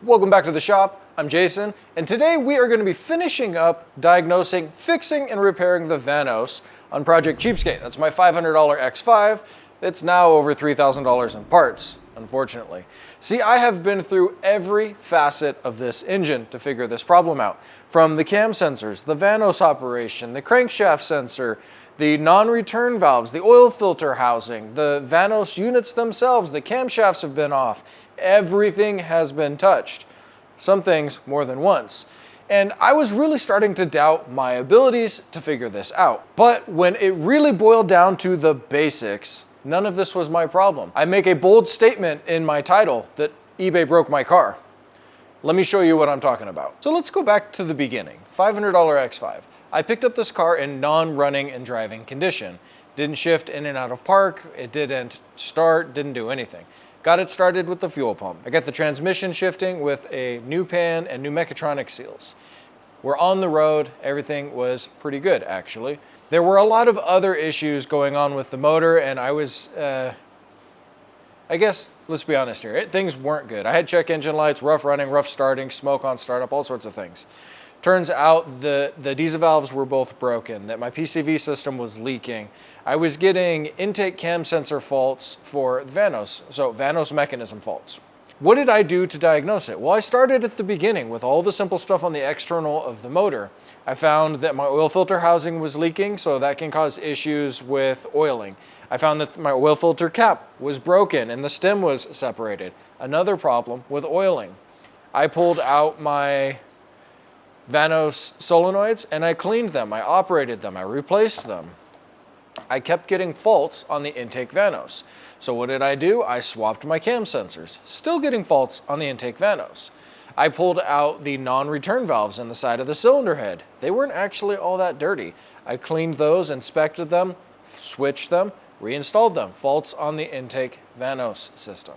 Welcome back to the shop. I'm Jason, and today we are going to be finishing up diagnosing, fixing, and repairing the Vanos on Project Cheapskate. That's my $500 X5. It's now over $3,000 in parts, unfortunately. See, I have been through every facet of this engine to figure this problem out. From the cam sensors, the Vanos operation, the crankshaft sensor, the non-return valves, the oil filter housing, the Vanos units themselves, the camshafts have been off. Everything has been touched. Some things more than once. And I was really starting to doubt my abilities to figure this out. But when it really boiled down to the basics, none of this was my problem. I make a bold statement in my title that eBay broke my car. Let me show you what I'm talking about. So let's go back to the beginning. $500 X5. I picked up this car in non-running and driving condition. Didn't shift in and out of park. It didn't start, didn't do anything. Got it started with the fuel pump. I got the transmission shifting with a new pan and new mechatronic seals. We're on the road. Everything was pretty good, actually. There were a lot of other issues going on with the motor, and I was, I guess, let's be honest here, things weren't good. I had check engine lights, rough running, rough starting, smoke on startup, all sorts of things. Turns out the diesel valves were both broken, that my PCV system was leaking. I was getting intake cam sensor faults for Vanos, so Vanos mechanism faults. What did I do to diagnose it? Well, I started at the beginning with all the simple stuff on the external of the motor. I found that my oil filter housing was leaking, so that can cause issues with oiling. I found that my oil filter cap was broken and the stem was separated. Another problem with oiling. I pulled out my Vanos solenoids and I cleaned them, I operated them, I replaced them. I kept getting faults on the intake Vanos. So what did I do? I swapped my cam sensors, still getting faults on the intake Vanos. I pulled out the non-return valves in the side of the cylinder head. They weren't actually all that dirty. I cleaned those, inspected them, switched them, reinstalled them. Faults on the intake Vanos system.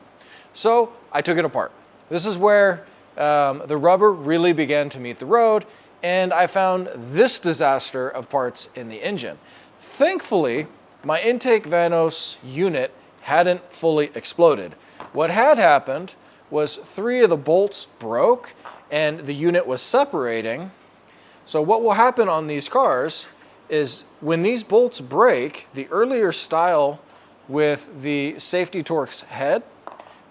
So I took it apart. This is where the rubber really began to meet the road, and I found this disaster of parts in the engine. Thankfully, my intake Vanos unit hadn't fully exploded. What had happened was 3 of the bolts broke and the unit was separating. So what will happen on these cars is when these bolts break, the earlier style with the safety Torx head,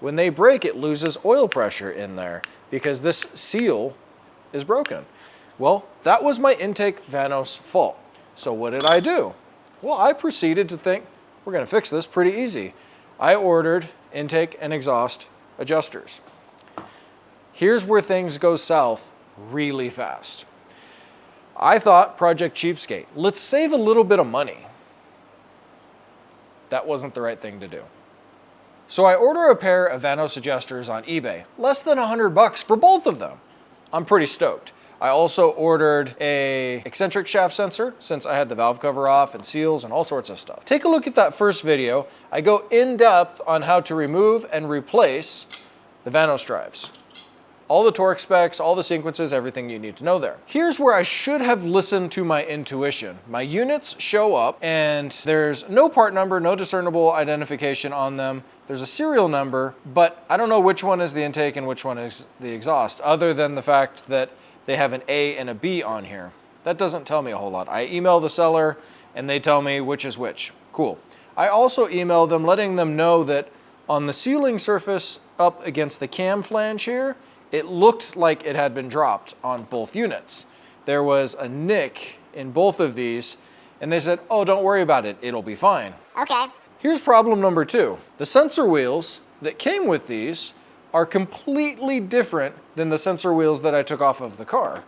when they break, it loses oil pressure in there because this seal is broken. Well, that was my intake Vanos fault. So what did I do? Well, I proceeded to think, we're gonna fix this pretty easy. I ordered intake and exhaust adjusters. Here's where things go south really fast. I thought Project Cheapskate, let's save a little bit of money. That wasn't the right thing to do. So I order a pair of Vanos adjusters on eBay, less than $100 for both of them. I'm pretty stoked. I also ordered a eccentric shaft sensor since I had the valve cover off and seals and all sorts of stuff. Take a look at that first video. I go in depth on how to remove and replace the Vanos drives. All the torque specs, all the sequences, everything you need to know there. Here's where I should have listened to my intuition. My units show up and there's no part number, no discernible identification on them. There's a serial number, but I don't know which one is the intake and which one is the exhaust, other than the fact that they have an A and a B on here. That doesn't tell me a whole lot. I email the seller and they tell me which is which. Cool. I also email them letting them know that on the sealing surface up against the cam flange here, it looked like it had been dropped on both units. There was a nick in both of these and they said, oh, don't worry about it, it'll be fine. Okay. Here's problem number 2. The sensor wheels that came with these are completely different than the sensor wheels that I took off of the car.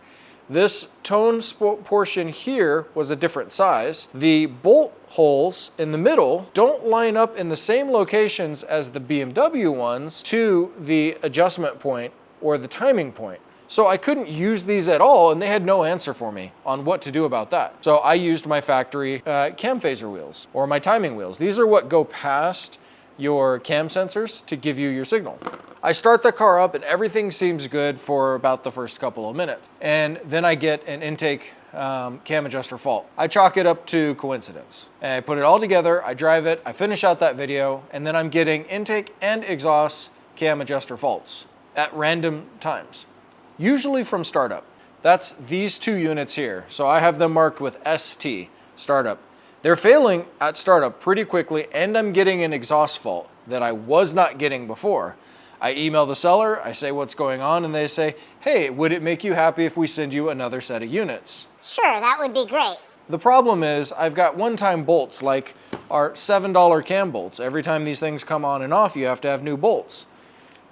This tone portion here was a different size. The bolt holes in the middle don't line up in the same locations as the BMW ones to the adjustment point or the timing point. So I couldn't use these at all and they had no answer for me on what to do about that. So I used my factory cam phaser wheels or my timing wheels. These are what go past your cam sensors to give you your signal. I start the car up and everything seems good for about the first couple of minutes. And then I get an intake cam adjuster fault. I chalk it up to coincidence. And I put it all together, I drive it, I finish out that video, and then I'm getting intake and exhaust cam adjuster faults. at random times, usually from startup. That's these two units here. So I have them marked with ST, startup. They're failing at startup pretty quickly, and I'm getting an exhaust fault that I was not getting before. I email the seller, I say what's going on, and they say, hey, would it make you happy if we send you another set of units? Sure, that would be great. The problem is I've got one-time bolts like our $7 cam bolts. Every time these things come on and off, you have to have new bolts.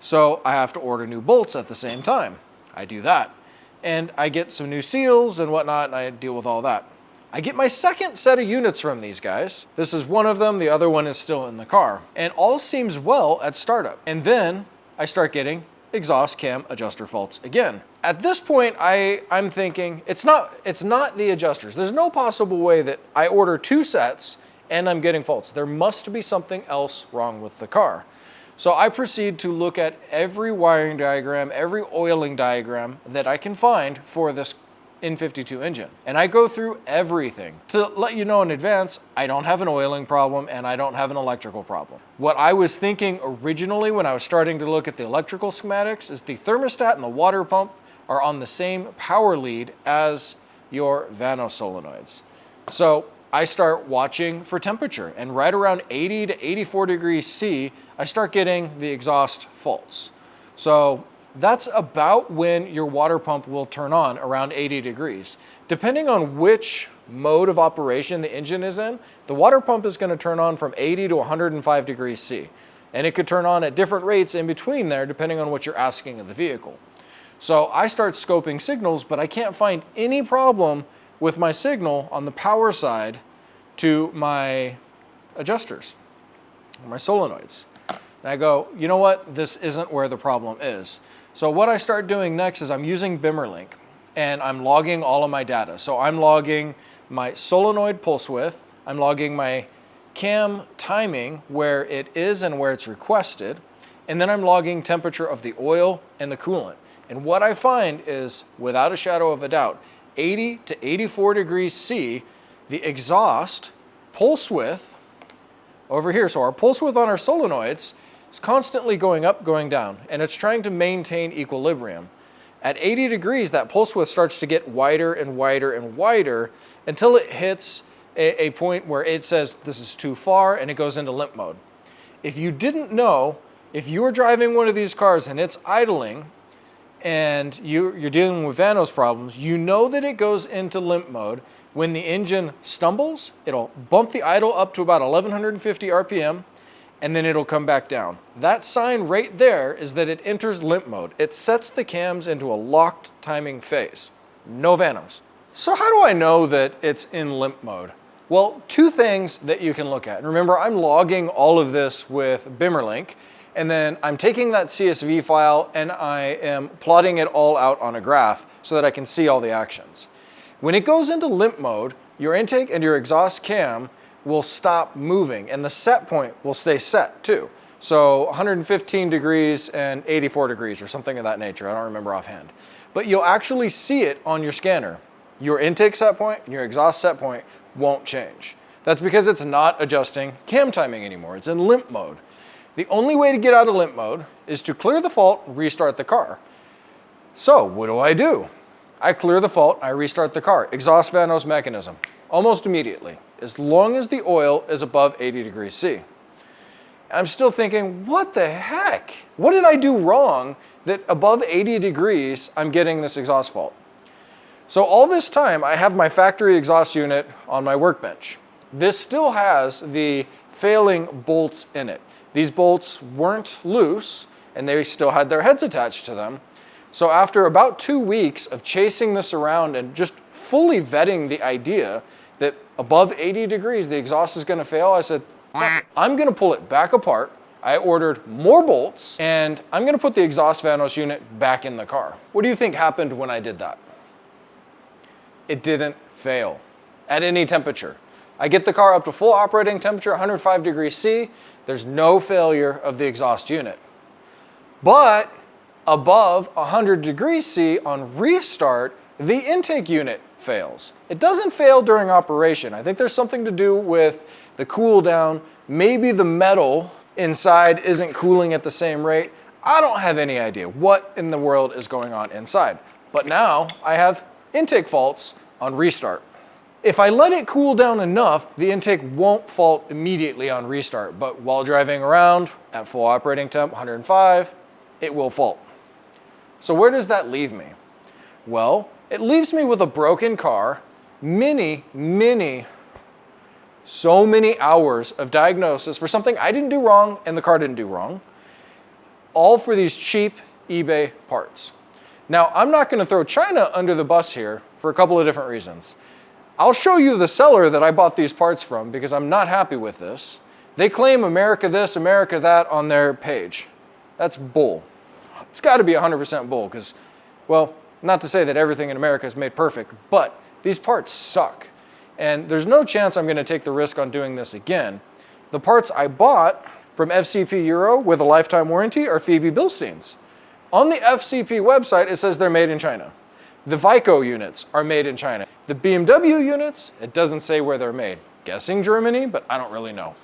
So I have to order new bolts at the same time. I do that. And I get some new seals and whatnot, and I deal with all that. I get my second set of units from these guys. This is one of them, the other one is still in the car. And all seems well at startup. And then I start getting exhaust cam adjuster faults again. At this point, I'm thinking, it's not the adjusters. There's no possible way that I order two sets and I'm getting faults. There must be something else wrong with the car. So I proceed to look at every wiring diagram, every oiling diagram that I can find for this N52 engine. And I go through everything. To let you know in advance, I don't have an oiling problem and I don't have an electrical problem. What I was thinking originally when I was starting to look at the electrical schematics is the thermostat and the water pump are on the same power lead as your Vanos solenoids. So I start watching for temperature, and right around 80 to 84 degrees C, I start getting the exhaust faults. So that's about when your water pump will turn on, around 80 degrees. Depending on which mode of operation the engine is in, the water pump is going to turn on from 80 to 105 degrees C. And it could turn on at different rates in between there, depending on what you're asking of the vehicle. So I start scoping signals, but I can't find any problem with my signal on the power side to my adjusters, my solenoids. And I go, you know what? This isn't where the problem is. So what I start doing next is I'm using Bimmerlink and I'm logging all of my data. So I'm logging my solenoid pulse width, I'm logging my cam timing, where it is and where it's requested, and then I'm logging temperature of the oil and the coolant. And what I find is, without a shadow of a doubt, 80 to 84 degrees C, the exhaust pulse width over here, so our pulse width on our solenoids is constantly going up, going down, and it's trying to maintain equilibrium. At 80 degrees, that pulse width starts to get wider and wider and wider until it hits a point where it says this is too far and it goes into limp mode. If you didn't know, if you were driving one of these cars and it's idling and you're dealing with Vanos problems, you know that it goes into limp mode when the engine stumbles. It'll bump the idle up to about 1150 RPM, and then it'll come back down. That sign right there is that it enters limp mode. It sets the cams into a locked timing phase. No Vanos. So how do I know that it's in limp mode? Well, two things that you can look at. And remember, I'm logging all of this with Bimmerlink, and then I'm taking that CSV file and I am plotting it all out on a graph so that I can see all the actions. When it goes into limp mode, your intake and your exhaust cam will stop moving and the set point will stay set too. So 115 degrees and 84 degrees or something of that nature. I don't remember offhand. But you'll actually see it on your scanner. Your intake set point and your exhaust set point won't change. That's because it's not adjusting cam timing anymore. It's in limp mode. The only way to get out of limp mode is to clear the fault and restart the car. So what do? I clear the fault, I restart the car. Exhaust Vanos mechanism, almost immediately, as long as the oil is above 80 degrees C. I'm still thinking, what the heck? What did I do wrong that above 80 degrees, I'm getting this exhaust fault? So all this time, I have my factory exhaust unit on my workbench. This still has the failing bolts in it. These bolts weren't loose, and they still had their heads attached to them. So after about 2 weeks of chasing this around and just fully vetting the idea that above 80 degrees, the exhaust is gonna fail, I said, I'm gonna pull it back apart. I ordered more bolts, and I'm gonna put the exhaust Vanos unit back in the car. What do you think happened when I did that? It didn't fail at any temperature. I get the car up to full operating temperature, 105 degrees C. There's no failure of the exhaust unit. But above 100 degrees C on restart, the intake unit fails. It doesn't fail during operation. I think there's something to do with the cool down. Maybe the metal inside isn't cooling at the same rate. I don't have any idea what in the world is going on inside. But now I have intake faults on restart. If I let it cool down enough, the intake won't fault immediately on restart, but while driving around at full operating temp, 105, it will fault. So where does that leave me? Well, it leaves me with a broken car, so many hours of diagnosis for something I didn't do wrong and the car didn't do wrong, all for these cheap eBay parts. Now, I'm not gonna throw China under the bus here for a couple of different reasons. I'll show you the seller that I bought these parts from because I'm not happy with this. They claim America this, America that on their page. That's bull. It's gotta be 100% bull because, well, not to say that everything in America is made perfect, but these parts suck. And there's no chance I'm gonna take the risk on doing this again. The parts I bought from FCP Euro with a lifetime warranty are Phoebe Bilstein's. On the FCP website, it says they're made in China. The Vico units are made in China. The BMW units, it doesn't say where they're made. Guessing Germany, but I don't really know.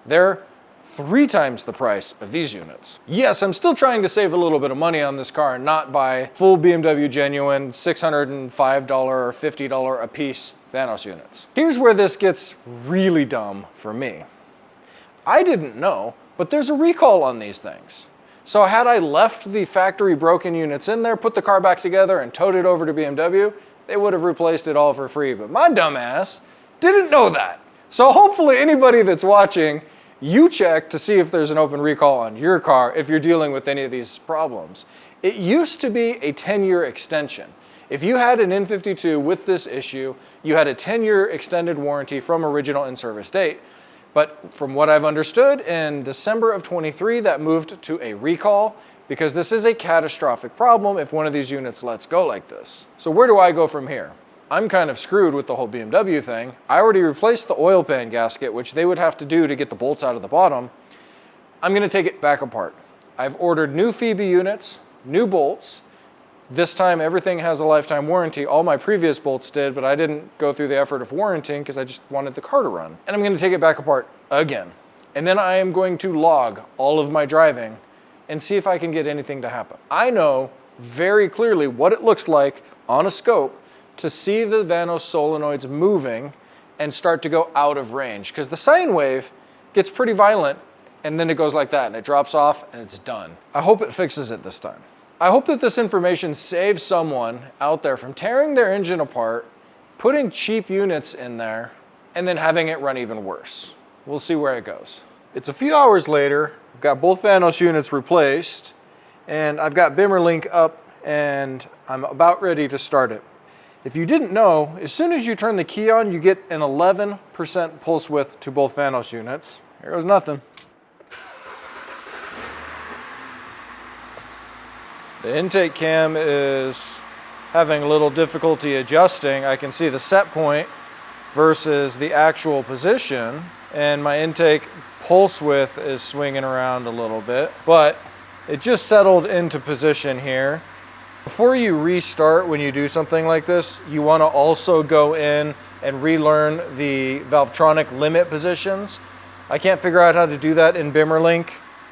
They're 3 times the price of these units. Yes, I'm still trying to save a little bit of money on this car and not buy full BMW genuine $605 or $50 a piece Vanos units. Here's where this gets really dumb for me. I didn't know, but there's a recall on these things. So had I left the factory broken units in there, put the car back together and towed it over to BMW, they would have replaced it all for free. But my dumbass didn't know that. So hopefully anybody that's watching, you check to see if there's an open recall on your car if you're dealing with any of these problems. It used to be a 10-year extension. If you had an N52 with this issue, you had a 10-year extended warranty from original in-service date. But from what I've understood, in December of 23, that moved to a recall because this is a catastrophic problem if one of these units lets go like this. So where do I go from here? I'm kind of screwed with the whole BMW thing. I already replaced the oil pan gasket, which they would have to do to get the bolts out of the bottom. I'm gonna take it back apart. I've ordered new Phoebe units, new bolts. This time everything has a lifetime warranty. All my previous bolts did, but I didn't go through the effort of warranting because I just wanted the car to run. And I'm gonna take it back apart again. And then I am going to log all of my driving and see if I can get anything to happen. I know very clearly what it looks like on a scope to see the Vanos solenoids moving and start to go out of range because the sine wave gets pretty violent and then it goes like that and it drops off and it's done. I hope it fixes it this time. I hope that this information saves someone out there from tearing their engine apart, putting cheap units in there, and then having it run even worse. We'll see where it goes. It's a few hours later, I've got both Vanos units replaced, and I've got Bimmerlink up, and I'm about ready to start it. If you didn't know, as soon as you turn the key on, you get an 11% pulse width to both Vanos units. Here goes nothing. The intake cam is having a little difficulty adjusting. I can see the set point versus the actual position, and my intake pulse width is swinging around a little bit, but it just settled into position here. Before you restart, when you do something like this, you want to also go in and relearn the Valvetronic limit positions. I can't figure out how to do that in Bimmerlink,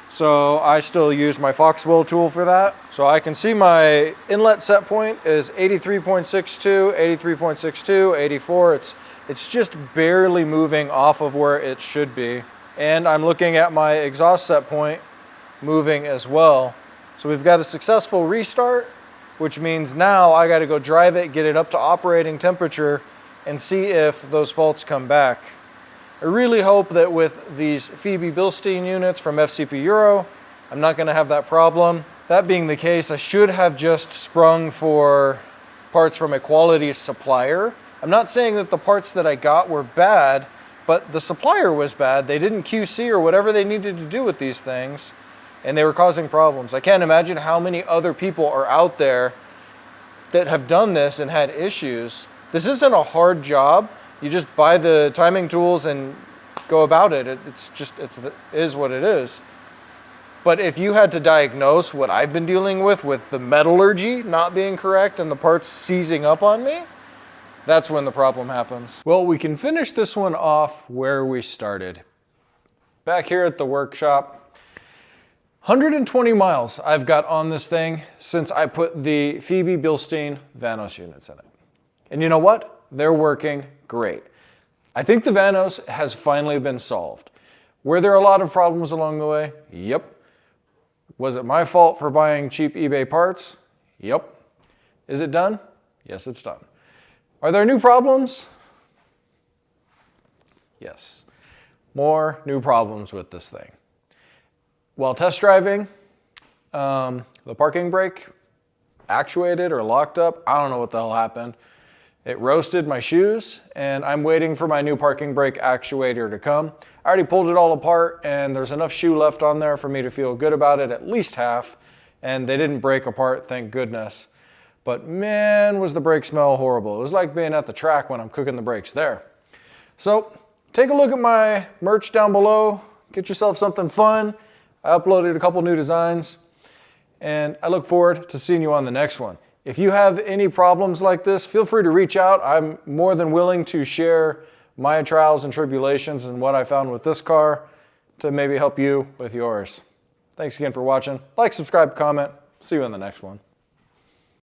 so I still use my Foxwell tool for that. So I can see my inlet set point is 83.62, 83.62, 84. It's just barely moving off of where it should be. And I'm looking at my exhaust set point moving as well. So we've got a successful restart, which means now I got to go drive it, get it up to operating temperature, and see if those faults come back. I really hope that with these Phoebe Bilstein units from FCP Euro, I'm not going to have that problem. That being the case, I should have just sprung for parts from a quality supplier. I'm not saying that the parts that I got were bad, but the supplier was bad. They didn't QC or whatever they needed to do with these things, and they were causing problems. I can't imagine how many other people are out there that have done this and had issues. This isn't a hard job. You just buy the timing tools and go about it. It is what it is. But if you had to diagnose what I've been dealing with the metallurgy not being correct and the parts seizing up on me, that's when the problem happens. Well, we can finish this one off where we started. Back here at the workshop, 120 miles I've got on this thing since I put the Phoebe Bilstein Vanos units in it. And you know what? They're working great. I think the Vanos has finally been solved. Were there a lot of problems along the way? Yep. Was it my fault for buying cheap eBay parts? Yep. Is it done? Yes, it's done. Are there new problems? Yes. More new problems with this thing. While test driving, the parking brake actuated or locked up. I don't know what the hell happened. It roasted my shoes, and I'm waiting for my new parking brake actuator to come. I already pulled it all apart, and there's enough shoe left on there for me to feel good about it, at least half, and they didn't break apart, thank goodness. But man, was the brake smell horrible. It was like being at the track when I'm cooking the brakes there. So take a look at my merch down below. Get yourself something fun. I uploaded a couple new designs, and I look forward to seeing you on the next one. If you have any problems like this, feel free to reach out. I'm more than willing to share my trials and tribulations and what I found with this car to maybe help you with yours. Thanks again for watching. Like, subscribe, comment. See you in the next one.